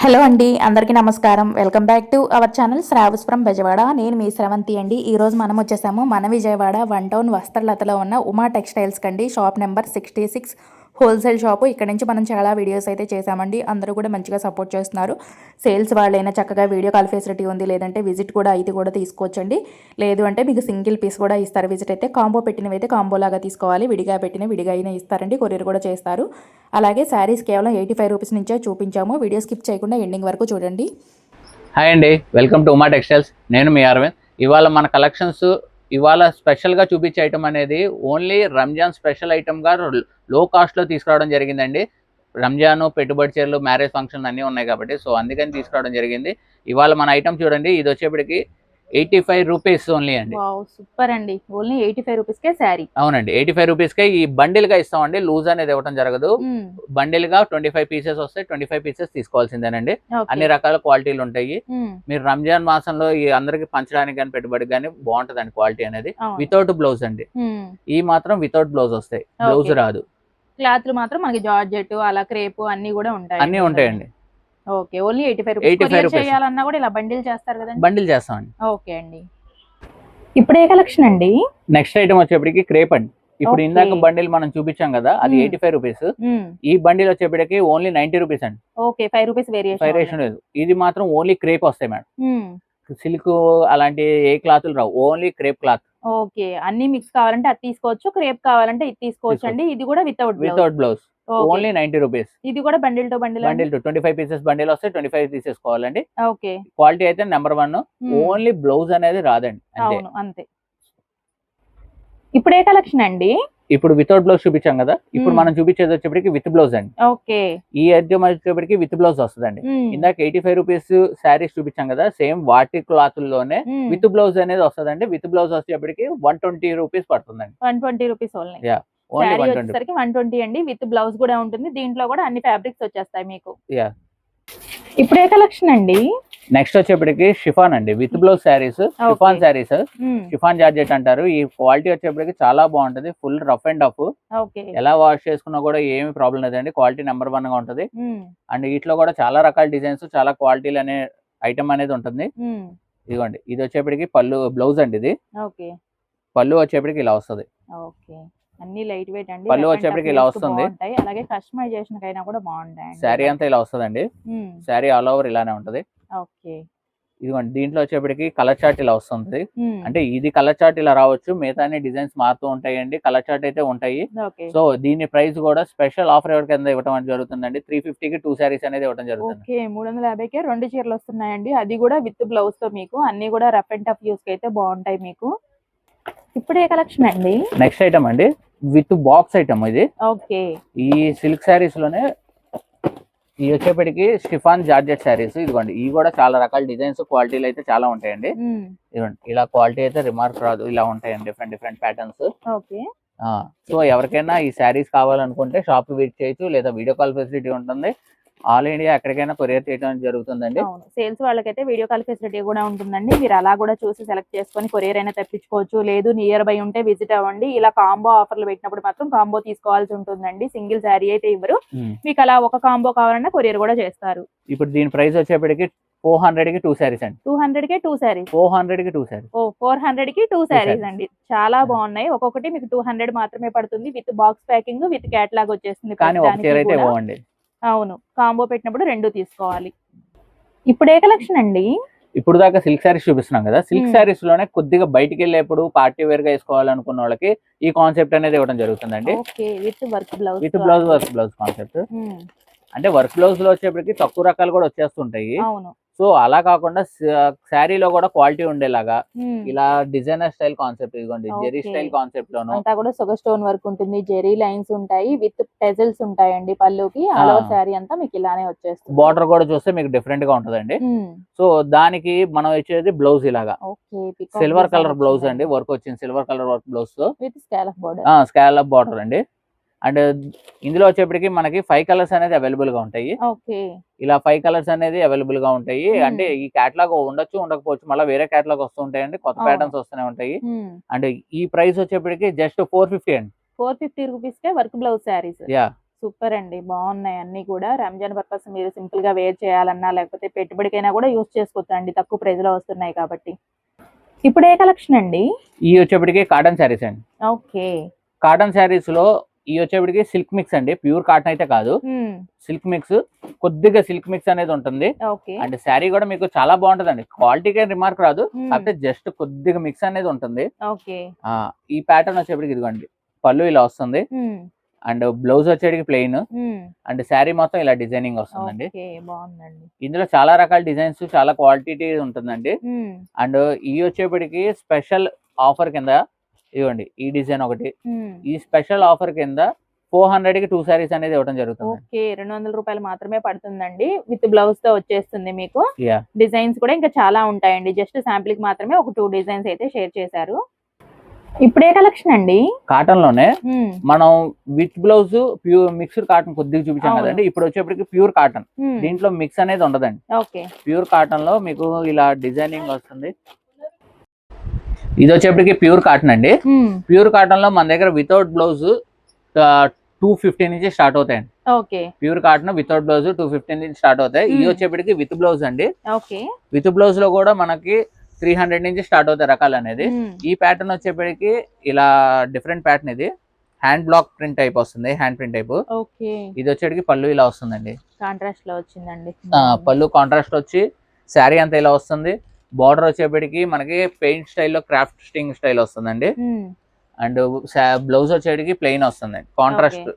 Hello అండి, అందరికీ నమస్కారం. Welcome back to our channel Shravas from Bezawada. నేను మీ శ్రవంతి అండి. ఈరోజు మనం వచ్చేసాము మన విజయవాడ 1 టౌన్ వస్త్రలతలో ఉన్న ఉమా టెక్స్టైల్స్ కండి. Shop number 66 wholesale shop. ఇక్కడ నుంచి మనం చాలా వీడియోస్ అయితే చేసామండి. అందరూ కూడా మంచిగా సపోర్ట్ చేస్తున్నారు. సేల్స్ వాళ్ళైనా చక్కగా వీడియో కాల్ ఫెసిలిటీ ఉంది, లేదంటే విజిట్ కూడా అయితే కూడా తీసుకోవచ్చండి. లేదు అంటే మీకు సింగిల్ పీస్ కూడా ఇస్తారు. విజిట్ అయితే కాంబో పెట్టినవి అయితే కాంబో లాగా తీసుకోవాలి, విడిగా పెట్టిన విడిగా అయినా ఇస్తారండి. కొరియర్ కూడా చేస్తారు. అలాగే శారీస్ కేవలం 85 రూపీస్ నుంచే చూపించాము. వీడియో స్కిప్ చేయకుండా ఎండింగ్ వరకు చూడండి. హాయ్ అండి, వెల్కమ్ టు ఉమా టెక్స్టైల్స్. నేను మీ అరవింద్. ఇవాళ మన కలెక్షన్స్ ఇవాళ స్పెషల్గా చూపించే ఐటమ్ అనేది ఓన్లీ రంజాన్ స్పెషల్ ఐటమ్గా లో కాస్ట్లో తీసుకురావడం జరిగిందండి. రంజాన్, పెట్టుబడి చీరలు, మ్యారేజ్ ఫంక్షన్ అన్నీ ఉన్నాయి కాబట్టి సో అందుకని తీసుకురావడం జరిగింది. ఇవాళ మన ఐటమ్ చూడండి, ఇది వచ్చేప్పటికి 85 రూపీస్ ఓన్లీ అండి. సూపర్ అండి. ఓన్లీ 85 రూపీస్కే శారీ. అవునండి, 85 రూపీస్కే ఈ బండిల్గా ఇస్తామండి. లూజ్ అనేది ఇవ్వడం జరగదు. బండిల్గా 25 పీసెస్ వస్తాయి. 25 పీసెస్ తీసుకోవాల్సిందేనండి. అన్ని రకాల క్వాలిటీలు ఉంటాయి. మీరు రంజాన్ మాసంలో ఈ అందరికి పంచడానికి కానీ పెట్టుబడికి కానీ బాగుంటదండి క్వాలిటీ అనేది. వితౌట్ బ్లౌజ్ అండి. ఈ మాత్రం వితౌట్ బ్లౌజ్ వస్తాయి, బ్లౌజ్ రాదు. క్లాత్ మాత్రం మనకి జార్జెట్ అలా క్రేప్ అన్ని కూడా ఉంటాయి. అన్ని ఉంటాయండి. Okay, only 85 rupees. చేయాలన్నా కూడా ఇలా బండిల్ చేస్తారు కదండి. బండిల్ చేస్తామండి. ఓకే అండి. ఇప్పుడు ఏ కలెక్షన్ అండి? నెక్స్ట్ ఐటమ్ వచ్చేప్పటికి క్రేప్ అండి. ఇప్పుడు ఇందాక బండిల్ మనం చూపించాం కదా, అది 85 రూపీస్. ఈ బండిల్ వచ్చేప్పటికి ఓన్లీ 90 రూపీస్ అండి. ఓకే, 5 రూపీస్ వేరియేషన్ లేదు. ఇది మాత్రం ఓన్లీ క్రేప్ వస్తాయి మేడం. సిల్క్ అలాంటి ఏ క్లాతులు రావు, ఓన్లీ క్రేప్ క్లాత్. ఓకే, అన్ని మిక్స్ కావాలంటే అది తీసుకోవచ్చు, క్రేప్ కావాలంటే ఇది తీసుకోవచ్చు అండి. ఇది కూడా వితౌట్ బ్లౌజ్, ఓన్లీ 90 రూపీస్. ఇది కూడా bundle to bundle 25 pieces bundle వస్తే 25 తీసేసుకోవాలండి. ఓకే, క్వాలిటీ అయితే నెంబర్ 1. ఓన్లీ బ్లౌజ్ అనేది రాదండి, అంతే. ఇప్పుడు ఏ కలెక్షన్ అండి? ఇప్పుడు వితౌట్ బ్లౌజ్ చూపించాం కదా, ఇప్పుడు మనం చూపించేది వచ్చేప్పటికి విత్ బ్లౌజ్ అండి. ఓకే, ఈ ఐటమ్ వచ్చేప్పటికి విత్ బ్లౌజ్ వస్తుందండి. ఇందాక 85 రూపీస్ శారీస్ చూపించాం కదా, సేమ్ వాటి క్లాత్ లోనే విత్ బ్లౌజ్ అనేది వస్తుందండి. విత్ బ్లౌజ్ వచ్చేప్పటికి 120 రూపీస్ పడుతుందండి. 120 రూపీస్ ఓన్లీ. 120 అండి. విత్ బ్లౌజ్ కూడా ఉంటుంది. దీంట్లో కూడా అన్ని ఫ్యాబ్రిక్స్ వచ్చేస్తాయి మీకు. ఇప్పుడు ఏ కలెక్షన్ అండి? నెక్స్ట్ వచ్చేప్పటికి షిఫాన్ అండి, with blouse saris. Chiffon saris, chiffon georgette అంటారు. ఈ క్వాలిటీ వచ్చేప్పటికి చాలా బాగుంటది. Full rough and tough. ఎలా వాష్ చేసుకున్నా కూడా ఏమి ప్రాబ్లం లేదండి. క్వాలిటీ నెంబర్ 1 గా ఉంటది. అండ్ వీటిలో కూడా చాలా రకాల డిజైన్స్, చాలా క్వాలిటీలు అనే ఐటమ్ అనేది ఉంటుంది. ఇదిగోండి, ఇది వచ్చేప్పటికి పళ్ళు బ్లౌజ్ అండి. ఇది పళ్ళు వచ్చేప్పటికి ఇలా వస్తుంది. అన్ని లైట్ వెయిట్ అండి. పళ్ళు వచ్చేప్పటికి ఇలా వస్తుంది. అలాగే కస్టమైజేషన్ కైనా కూడా బాగుంటాయి. శారీ అంతా ఇలా వస్తుందండి. శారీ ఆల్ ఓవర్ ఇలానే ఉంటది. ఓకే, ఇదిగోండి, దీంట్లో వచ్చేప్పటికి కలర్ చార్ట్ ఇలా వస్తుంది. అంటే ఇది కలర్ చార్ట్ ఇలా రావచ్చు, మిగతా డిజైన్స్ మారుతూ ఉంటాయండి. కలర్ చార్ట్ అయితే ఉంటాయి. సో దీని ప్రైస్ కూడా స్పెషల్ ఆఫర్ కింద ఇవ్వడం జరుగుతుందండి. 350కి 2 శారీస్ అనేది ఇవ్వడం జరుగుతుంది. 350కే 2 చీరలు వస్తున్నాయండి. అది కూడా విత్ బ్లౌజ్ తో. మీకు అన్ని కూడా రఫ్ అండ్ టఫ్ యూస్ కి అయితే బాగుంటాయి మీకు. ఇప్పుడు ఏ కలెక్షన్ అండి? నెక్స్ట్ ఐటమ్ అండి, విత్ బాక్స్ ఐటమ్ ఇది. ఓకే, ఈ సిల్క్ శారీస్ లోనే ఈ వచ్చేప్పటికి షిఫాన్ జార్జెట్ శారీస్. ఇదిగోండి, ఇవి కూడా చాలా రకాల డిజైన్స్, క్వాలిటీలు అయితే చాలా ఉంటాయండి. ఇదిగోండి, ఇలా క్వాలిటీ అయితే రిమార్క్ రాదు, ఇలా ఉంటాయండి డిఫరెంట్ ప్యాటర్న్స్. సో ఎవరికైనా ఈ శారీస్ కావాలనుకుంటే షాప్ విజిట్ చేయొచ్చు, లేదా వీడియో కాల్ ఫెసిలిటీ ఉంటుంది. ఆల్ ఇండియా ఎక్కడికైనా కొరియర్ చేయడం జరుగుతుందండి. సేల్స్ వాళ్ళకైతే వీడియో కాల్ ఫెసిలిటీ కూడా ఉంటుందండి. మీరు అలా కూడా చూసి సెలెక్ట్ చేసుకొని కొరియర్ అయినా తెప్పించుకోవచ్చు. లేదు నియర్ బై ఉంటే విజిట్ అవ్వండి. ఇలా కాంబో ఆఫర్లు పెట్టినప్పుడు మాత్రం కాంబో తీసుకోవాల్సి ఉంటుందండి. సింగిల్ శారీ అయితే ఇవ్వరు మీకు. అలా ఒక కాంబో కావాలన్నా కొరియర్ కూడా చేస్తారు. ఇప్పుడు దీని ప్రైస్ వచ్చేప్పటికి 400కి 2 శారీస్ అండి. 200కే 2 శారీస్. 400కి 2 శారీస్. 400కి 2 శారీస్ అండి. చాలా బాగున్నాయి. ఒక్కొక్కటి మీకు 200 మాత్రమే పడుతుంది. With box packing, with catalogue వచ్చేస్తుంది. కానీ ఒక చీర అయితే ఇవ్వండి. అవును, కాంబో పెట్టినప్పుడు 2 తీసుకోవాలి. ఇప్పుడు ఏ కలెక్షన్ అండి? ఇప్పుడు దాకా సిల్క్ శారీస్ చూపిస్తున్నాం కదా, సిల్క్ శారీస్ లోనే కొద్దిగా బయటికి వెళ్ళేప్పుడు పార్టీ వేర్ గా వేసుకోవాలనుకున్న వాళ్ళకి ఈ కాన్సెప్ట్ అనేది ఇవ్వడం జరుగుతుందండి. With work blouse, with blouse concept. అంటే వర్క్ బ్లౌజ్ లో వచ్చేప్పటికి తక్కువ రకాలు కూడా వచ్చేస్తుంటాయి. సో అలా కాకుండా శారీలో కూడా క్వాలిటీ ఉండేలాగా ఇలా డిజైనర్ స్టైల్ కాన్సెప్ట్, ఇదిగోండి జెరీ స్టైల్ కాన్సెప్ట్ లోను అంతా కూడా సుగర్ స్టోన్ వర్క్ ఉంటుంది. జెరీ లైన్స్ ఉంటాయి, విత్ టెజల్స్ ఉంటాయండి పళ్ళుకి. ఆల్ ఓవర్ శారీ అంతా మీకు ఇలానే వచ్చేస్తుంది. బార్డర్ కూడా చూస్తే మీకు డిఫరెంట్ గా ఉంటదండి. సో దానికి మనం వచ్చేది బ్లౌజ్ ఇలాగా సిల్వర్ కలర్ బ్లౌజ్ అండి. వర్క్ వచ్చింది సిల్వర్ కలర్ వర్క్ బ్లౌజ్ తో with scallop border. Scallop border అండి. అండ్ ఇందులో వచ్చేప్పటికి మనకి 5 కలర్స్ అనేది అవైలబుల్ గా ఉంటాయి. ఇలా 5 కలర్స్ అనేది అవైలబుల్ గా ఉంటాయి. అంటే ఈ కేటలాగ్ ఉండొచ్చు, ఉండకపోవచ్చు, మళ్ళీ వేరే కేటలాగ్ వస్తూ ఉంటాయండి. కొత్త ప్యాటర్న్స్ వస్తూనే ఉంటాయి. అండ్ ఈ ప్రైస్ వచ్చేప్పటికి జస్ట్ 450 అండి. 450 రూపీస్ కే వర్క్ బ్లౌజ్ శారీస్. సూపర్ అండి, బాగున్నాయి అన్ని కూడా. రంజాన్ పర్పస్ మీరు సింపుల్ గా వేర్ చేయాలన్నా లేకపోతే పెట్టుబడికైనా కూడా యూస్ చేసుకోవచ్చు అండి, తక్కువ ప్రైస్ లో వస్తున్నాయి కాబట్టి. ఇప్పుడు ఏ కలెక్షన్ అండి? ఈ వచ్చేప్పటికి కాటన్ శారీస్ అండి. ఓకే. కాటన్ శారీస్ లో ఈ వచ్చేప్పటికి సిల్క్ మిక్స్ అండి, ప్యూర్ కాటన్ అయితే కాదు, సిల్క్ మిక్స్. కొద్దిగా సిల్క్ మిక్స్ అనేది ఉంటుంది. అండ్ శారీ కూడా మీకు చాలా బాగుంటదండి, క్వాలిటీకి రిమార్క్ రాదు, కాకపోతే జస్ట్ కొద్దిగా మిక్స్ అనేది ఉంటుంది. ఈ ప్యాటర్న్ వచ్చేప్పటికి ఇదిగోండి, పళ్ళు ఇలా వస్తుంది, అండ్ బ్లౌజ్ వచ్చేటికి ప్లెయిన్, అండ్ శారీ మొత్తం ఇలా డిజైనింగ్ వస్తుందండి. ఇందులో చాలా రకాల డిజైన్స్, చాలా క్వాలిటీ ఉంటుందండి. అండ్ ఈ వచ్చేప్పటికి స్పెషల్ ఆఫర్ కింద ఇవ్వండి ఈ డిజైన్ ఒకటి, ఈ స్పెషల్ ఆఫర్ కింద 400 కి 2 సారీస్ అనేది ఇవ్వడం జరుగుతుంది. ఓకే, 200 రూపాయలు మాత్రమే పడుతుందండి, విత్ బ్లౌజ్ తో వచ్చేస్తుంది మీకు. డిజైన్స్ కూడా ఇంకా చాలా ఉంటాయండి, జస్ట్ శాంపిల్ కి మాత్రమే ఒక 2 డిజైన్స్ అయితే షేర్ చేశారు. ఇప్పుడే కలెక్షన్ అండి, కాటన్ లోనే మనం with blouse pure mixed cotton కొద్దిగా చూపించాం కదండి. ఇప్పుడు వచ్చేప్పటికి ప్యూర్ కాటన్, దీంట్లో మిక్స్ అనేది ఉండదండి. ప్యూర్ కాటన్ లో మీకు ఇలా డిజైనింగ్ వస్తుంది. ఇది వచ్చేప్పటికి ప్యూర్ కాటన్ అండి. ప్యూర్ కాటన్ లో మన దగ్గర వితౌట్ బ్లౌజ్ 250 నుంచి స్టార్ట్ అవుతాయండి. ప్యూర్ కాటన్ వితౌట్ బ్లౌజ్ 250 నుంచి స్టార్ట్ అవుతాయి. ఇది వచ్చేప్పటికి విత్ బ్లౌజ్ అండి. విత్ బ్లౌజ్ లో కూడా మనకి 300 నుంచి స్టార్ట్ అవుతాయి రకాలు అనేది. ఈ ప్యాటర్న్ వచ్చేప్పటికి ఇలా డిఫరెంట్ ప్యాటర్న్, ఇది హ్యాండ్ బ్లాక్ ప్రింట్ టైప్ వస్తుంది, హ్యాండ్ ప్రింట్ టైప్. ఇది వచ్చేటికి పళ్ళు ఇలా వస్తుందండి, కాంట్రాస్ట్ లో వచ్చిందండి. పళ్ళు కాంట్రాస్ట్ వచ్చి శారీ అంతా ఇలా వస్తుంది. బార్డర్ వచ్చేప్పటికి మనకి పెయింట్ స్టైల్లో క్రాఫ్ట్ స్టింగ్ స్టైల్ వస్తుందండి. అండ్ బ్లౌజ్ వచ్చేటికి ప్లెయిన్ వస్తుంది, కాంట్రాస్ట్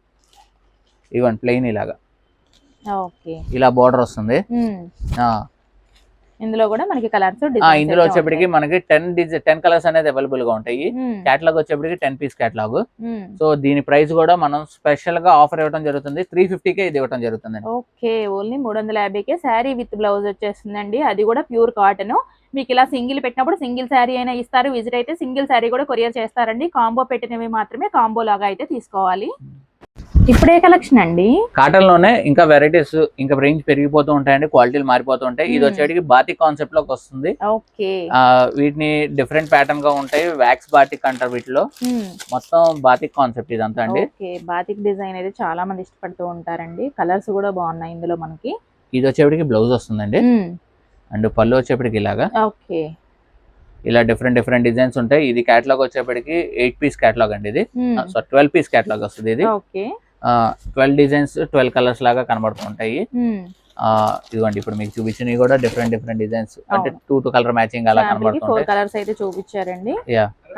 ఇవ్వండి ప్లెయిన్ ఇలాగా, ఇలా బార్డర్ వస్తుంది. ఇందులో కూడా మనకి కలర్స్, ఇందులో వచ్చేప్పటికి మనకి 10 కలర్స్ అనేది అవైలబుల్ గా ఉంటాయి. కేటలాగ్ వచ్చేప్పటికి 10 పీస్ కేటలాగ్. సో దీని ప్రైస్ కూడా మనం స్పెషల్ గా ఆఫర్ ఇవ్వడం జరుగుతుంది, 350 కే ఇది ఇవ్వడం జరుగుతుంది. Okay, only 350 K sari with blouse వచ్చేస్తుందండి, అది కూడా ప్యూర్ కాటన్. మీకు ఇలా సింగిల్ పెట్టినప్పుడు సింగిల్ శారీ అయినా ఇస్తారు, విజిట్ అయితే సింగిల్ శారీ కూడా కొరియర్ చేస్తారండి. కాంబో పెట్టినవి మాత్రమే కాంబో లాగా అయితే తీసుకోవాలి. ఇప్పుడే కలెక్షన్ అండి, కాటన్ లోనే ఇంకా వెరైటీస్, ఇంకా రేంజ్ పెరిగిపోతూ ఉంటాయండి, క్వాలిటీలు మారిపోతూ ఉంటాయి. ఇది వచ్చేటికి బాతిక్ కాన్సెప్ట్ లోకి వస్తుంది. వీటిని డిఫరెంట్ ప్యాటర్న్ గా ఉంటాయి, వ్యాక్స్ బాతిక్ అంటారు వీటిలో. మొత్తం బాతిక్ కాన్సెప్ట్ ఇదంతా అండి. బాతిక్ డిజైన్ అయితే చాలా మంది ఇష్టపడుతూ ఉంటారండి, కలర్స్ కూడా బాగున్నాయి ఇందులో మనకి. ఇది వచ్చేప్పటికి బ్లౌజ్ వస్తుందండి, అండ్ పళ్ళు వచ్చేప్పటికి ఇలాగా ఇలా డిఫరెంట్ డిజైన్స్ ఉంటాయి. ఇది కేటలాగ్ వచ్చేప్పటికి 8 పీస్ కేటలాగ్ అండి, ఇది 12 పీస్ కేటలాగ్ వస్తుంది. ఇది 12 డిజైన్స్ 12 కలర్స్ లాగా కనబడుతూ ఉంటాయి. ఇదిగోండి ఇప్పుడు మీకు చూపించినవి కూడా డిఫరెంట్ డిజైన్స్, అంటే 2 కలర్ మ్యాచింగ్ అలా కనబడుతుంది. 4 కలర్స్ అయితే చూపించారండి,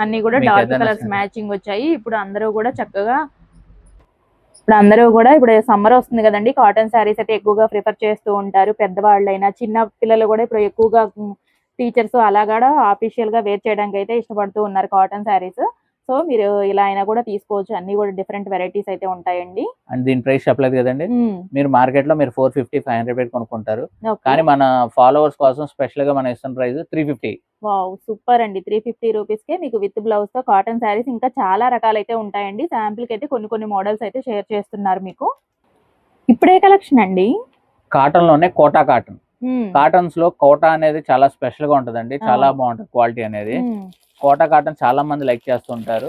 అన్ని కూడా డార్క్ కలర్స్ మ్యాచింగ్ వచ్చాయి. ఇప్పుడు అందరూ కూడా చక్కగా, ఇప్పుడు సమ్మర్ వస్తుంది కదండి, కాటన్ శారీస్ అయితే ఎక్కువగా ప్రిఫర్ చేస్తూ ఉంటారు. పెద్దవాళ్ళైనా చిన్న పిల్లలు కూడా ఇప్పుడు ఎక్కువగా టీచర్స్ అలా కూడా ఆఫీషియల్ గా వేర్ చేయడానికి అయితే ఇష్టపడుతూ ఉన్నారు కాటన్ శారీస్. సో మీరు ఇలా అయినా కూడా తీసుకోవచ్చు, అన్ని కూడా డిఫరెంట్ వెరైటీస్ అయితే ఉంటాయండి. అండ్ దీని ప్రైస్ చెప్పలేదు కదండి, మీరు మార్కెట్ లో మీరు 450-500 పెట్టి కొనుక్కుంటారు, కానీ మన ఫాలోవర్స్ కోసం స్పెషల్ గా మన ఇస్తున్న ప్రైస్ 350. వావ్, సూపర్ అండి, 350 రూపీస్ కే మీకు విత్ బ్లౌజ్ తో కాటన్ శారీస్ ఇంకా చాలా రకాలైతే ఉంటాయండి. శాంపిల్ కి అయితే కొన్ని మోడల్స్ అయితే షేర్ చేస్తున్నారు మీకు. ఇప్పుడే కలెక్షన్ అండి, కాటన్ లోనే కోటా కాటన్. కాటన్స్ లో కోటా అనేది చాలా స్పెషల్ గా ఉంటదండి, చాలా బాగుంటది క్వాలిటీ అనేది. కోటా కాటన్ చాలా మంది లైక్ చేస్తుంటారు.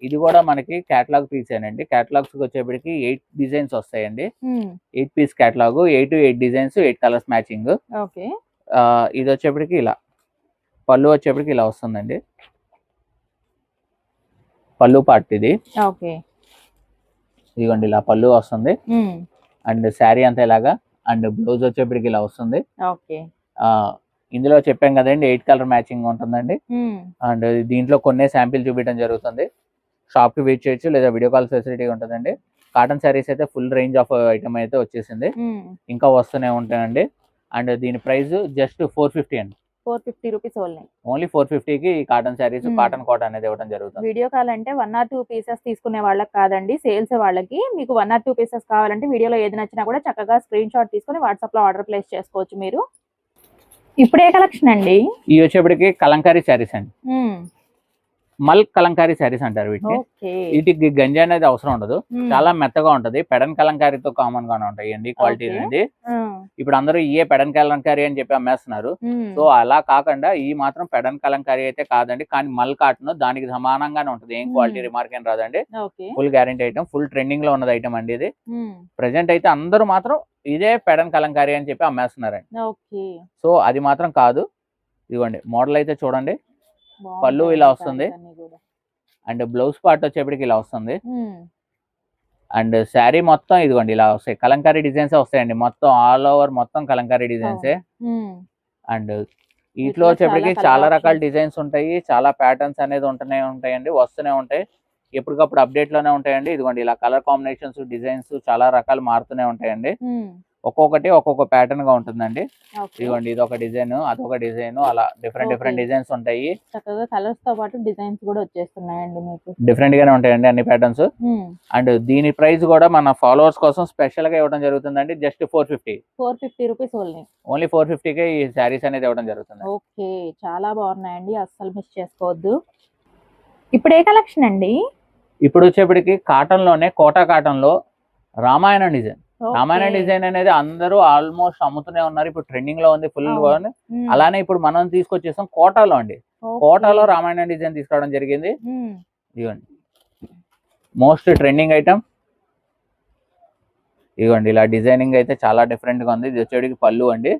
ఇది కూడా మనకి కేటలాగ్ పీస్ అండి. కేటలాగ్స్ వచ్చేప్పటికి 8 డిజైన్స్ వస్తాయండి, 8 piece catalogue, 8 designs, 8 colours matching. ఇది వచ్చేప్పటికి ఇలా పళ్ళు వచ్చేప్పటికి ఇలా వస్తుందండి, పళ్ళు పార్ట్ ఇది. ఇదిగోండి ఇలా పళ్ళు వస్తుంది, అండ్ శారీ అంతా ఇలాగా, అండ్ బ్లౌజ్ వచ్చేప్పటికి ఇలా వస్తుంది. ఇందులో చెప్పాం కదండి 8 కలర్ మ్యాచింగ్ ఉంటుందండి. అండ్ దీంట్లో కొన్ని శాంపిల్ చూపించడం జరుగుతుంది, షాప్ కి విజిట్ చేయొచ్చు లేదా వీడియో కాల్ ఫెసిలిటీ ఉంటుందండి. కాటన్ శారీస్ అయితే ఫుల్ రేంజ్ ఆఫ్ ఐటమ్ అయితే వచ్చేసింది, ఇంకా వస్తూనే ఉంటాయండి. అండ్ దీని ప్రైస్ జస్ట్ 450 అండి, 450 రూపీస్ ఓన్లీ 450 కి కాటన్ శారీస్, కాటన్ కోట అనేది ఇవ్వడం జరుగుతుంది. వీడియో కాల్ అంటే 1 or 2 పీసెస్ తీసుకునే వాళ్ళకి కాదండి, సేల్స్ వాళ్ళకి. మీకు 1 or 2 పీసెస్ కావాలంటే వీడియోలో ఏది నచ్చినా కూడా చక్కగా స్క్రీన్ షాట్ తీసుకుని వాట్సాప్ లో ఆర్డర్ ప్లేస్ చేసుకోవచ్చు మీరు. ఇప్పుడే కలెక్షన్ అండి, ఈ వచ్చేప్పటికి కలంకారీ శారీస్ అండి. మల్క్ కలంకారీ శారీస్ అంటారు వీటిని. ఓకే. వీటికి గంజి అనేది అవసరం ఉండదు, చాలా మెత్తగా ఉంటది. పెడన్ కలంకారీతో కామన్ గానే ఉంటాయండి క్వాలిటీ ఓకే. అనేది. ఆ! ఇప్పుడు అందరూ ఇయే పెడన్ కలంకారీ అని చెప్పి అమ్మేస్తున్నారు. సో అలా కాకుండా ఈ మాత్రం పెడన్ కలంకారీ అయితే కాదండి, కానీ మల్ కాటన్ దానికి సమానంగానే ఉంటది. ఏం క్వాలిటీ రిమార్క్ ఏం రాదండి. Okay. Full guarantee item, full trending లో ఉన్నది ఐటమ్ అండి ఇది. ప్రెసెంట్ అయితే అందరూ మాత్రం ఇదే పెడన్ కలంకారీ అని చెప్పి అమ్మేస్తున్నారండి. ఓకే. సో అది మాత్రం కాదు. ఇదిగోండి మోడల్ అయితే చూడండి, పళ్ళు ఇలా వస్తుంది అండ్ బ్లౌజ్ పార్ట్ వచ్చేప్పటికి ఇలా వస్తుంది. అండ్ శారీ మొత్తం ఇదిగోండి ఇలా వస్తాయి, కలంకారీ డిజైన్స్ వస్తాయండి. మొత్తం ఆల్ ఓవర్ మొత్తం కలంకారీ డిజైన్సే. అండ్ వీటిలో వచ్చేప్పటికి చాలా రకాల డిజైన్స్ ఉంటాయి, చాలా ప్యాటర్న్స్ అనేది ఉంటాయండి, వస్తూనే ఉంటాయి. ఎప్పటికప్పుడు అప్డేట్ లోనే ఉంటాయండి. ఇదిగోండి ఇలా కలర్ కాంబినేషన్స్, డిజైన్స్ చాలా రకాలు మారుతూనే ఉంటాయండి. ఒక్కొక్కటి ఒక్కొక్క ప్యాటర్న్ గా ఉంటుందండి. ఇదిగోండి ఇది ఒక డిజైన్, అదొక డిజైన్, అలా డిఫరెంట్ డిజైన్స్ ఉంటాయి. చక్కగా కలర్స్ తో పాటు డిజైన్స్ కూడా వచ్చేస్తున్నాయండి మీకు. డిఫరెంట్ గానే ఉంటాయండి అన్ని ప్యాటర్న్స్. అండ్ దీని ప్రైస్ కూడా మన ఫాలోవర్స్ కోసం స్పెషల్ గా ఇవ్వడం జరుగుతుందండి. జస్ట్ 450 రూపీస్ ఓన్లీ 450 కే ఈ శారీస్ అనేది ఇవ్వడం జరుగుతుంది. ఓకే, చాలా బాగున్నాయండి, అస్సలు మిస్ చేసుకోవద్దు. ఇప్పుడు ఏ కలెక్షన్ అండి? ఇప్పుడు వచ్చేప్పటికి కాటన్ లోనే, కోటా కాటన్ లో రామాయణ డిజైన్. రామాయణ డిజైన్ అనేది అందరూ ఆల్మోస్ట్ అమ్ముతూనే ఉన్నారు, ఇప్పుడు ట్రెండింగ్ లో ఉంది ఫుల్. అలానే ఇప్పుడు మనం తీసుకొచ్చేసాం కోటాలో అండి. కోటాలో రామాయణ డిజైన్ తీసుకురావడం జరిగింది. ఇదిగోండి మోస్ట్ ట్రెండింగ్ ఐటమ్. ఇదిగోండి ఇలా డిజైనింగ్ అయితే చాలా డిఫరెంట్ గా ఉంది. ఇది వచ్చేటికి పళ్ళు అండి.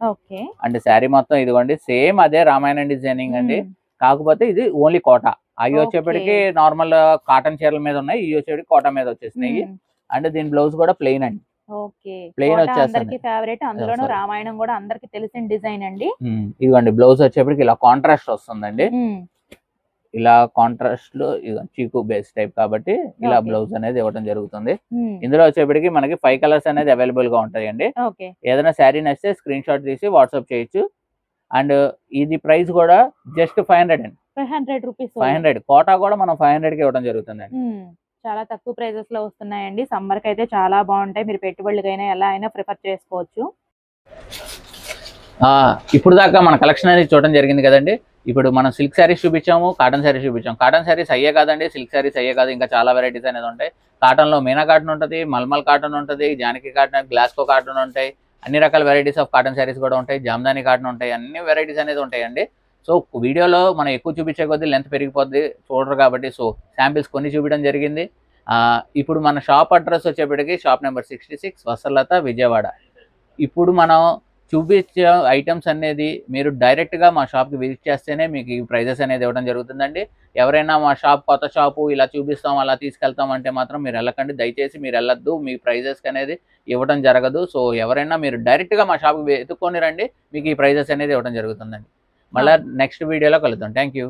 అండ్ శారీ మొత్తం ఇదిగోండి సేమ్ అదే రామాయణ డిజైనింగ్ అండి, కాకపోతే ఇది ఓన్లీ కోటా. అవి వచ్చేప్పటికి నార్మల్ కాటన్ చీరల మీద ఉన్నాయి, ఇవి వచ్చేటికి కోటా మీద వచ్చేసినాయి. అండ్ దీని బ్లౌజ్ కూడా ప్లెయిన్ అండి. ప్లెయిన్ వచ్చేస్తుంది. ఫేవరెట్, అందులోనూ రామాయణం కూడా అందరికి తెలిసిన డిజైన్ అండి. ఇదిగోండి బ్లౌజ్ వచ్చేప్పటికి ఇలా కాంట్రాస్ట్ వస్తుందండి. ఇలా కాంట్రాస్ట్ లో చీకు బేస్ టైప్ కాబట్టి ఇలా బ్లౌజ్ అనేది ఇవ్వడం జరుగుతుంది. ఇందులో వచ్చేప్పటికి మనకి 5 కలర్స్ అనేది అవైలబుల్ గా ఉంటాయండి. ఏదైనా శారీ నచ్చితే స్క్రీన్ షాట్ తీసి వాట్సాప్ చేయొచ్చు. అండ్ ఇది ప్రైస్ కూడా జస్ట్ 500 అండి. 500 కోటా కూడా మనం 500 కి ఇవ్వడం జరుగుతుందండి. చాలా తక్కువ ప్రైజెస్ లో వస్తున్నాయండి. సమ్మర్ కి అయితే చాలా బాగుంటాయి, మీరు పెట్టుబడులకైనా ఎలా అయినా ప్రిఫర్ చేసుకోవచ్చు. ఇప్పుడు దాకా మన కలెక్షన్ అనేది చూడడం జరిగింది కదండి. ఇప్పుడు మనం సిల్క్ శారీస్ చూపించాము, కాటన్ శారీస్ చూపించాము. కాటన్ శారీస్ అయ్యే కాదండి, సిల్క్ శారీస్ అయ్యే కాదు, ఇంకా చాలా వెరైటీస్ అనేది ఉంటాయి. కాటన్ లో మీనా కాటన్ ఉంటుంది, మల్మల్ కాటన్ ఉంటుంది, జానకి కాటన్, గ్లాస్కో కాటన్ ఉంటాయి. అన్ని రకాల వెరైటీస్ ఆఫ్ కాటన్ శారీస్ కూడా ఉంటాయి, జామ్దాని కాటన్ ఉంటాయి, అన్ని వెరైటీస్ అనేది ఉంటాయండి. సో వీడియోలో మనం ఎక్కువ చూపించే కొద్దీ లెంత్ పెరిగిపోద్ది, చూడరు కాబట్టి. సో శాంపిల్స్ కొన్ని చూపించడం జరిగింది. ఇప్పుడు మన షాప్ అడ్రస్ వచ్చేప్పటికి షాప్ నెంబర్ 66, వసలత, విజయవాడ. ఇప్పుడు మనం చూపించే ఐటమ్స్ అనేది మీరు డైరెక్ట్గా మా షాప్కి విజిట్ చేస్తేనే మీకు ఈ ప్రైజెస్ అనేది ఇవ్వడం జరుగుతుందండి. ఎవరైనా మా షాప్ కొత్త షాపు ఇలా చూపిస్తాం అలా తీసుకెళ్తాం అంటే మాత్రం మీరు వెళ్ళకండి, దయచేసి మీరు వెళ్ళొద్దు, మీ ప్రైజెస్కి అనేది ఇవ్వడం జరగదు. సో ఎవరైనా మీరు డైరెక్ట్గా మా షాప్కి వెతుక్కొని రండి, మీకు ఈ ప్రైజెస్ అనేది ఇవ్వడం జరుగుతుందండి. మళ్ళీ నెక్స్ట్ వీడియోలో కలుద్దాం. Thank you.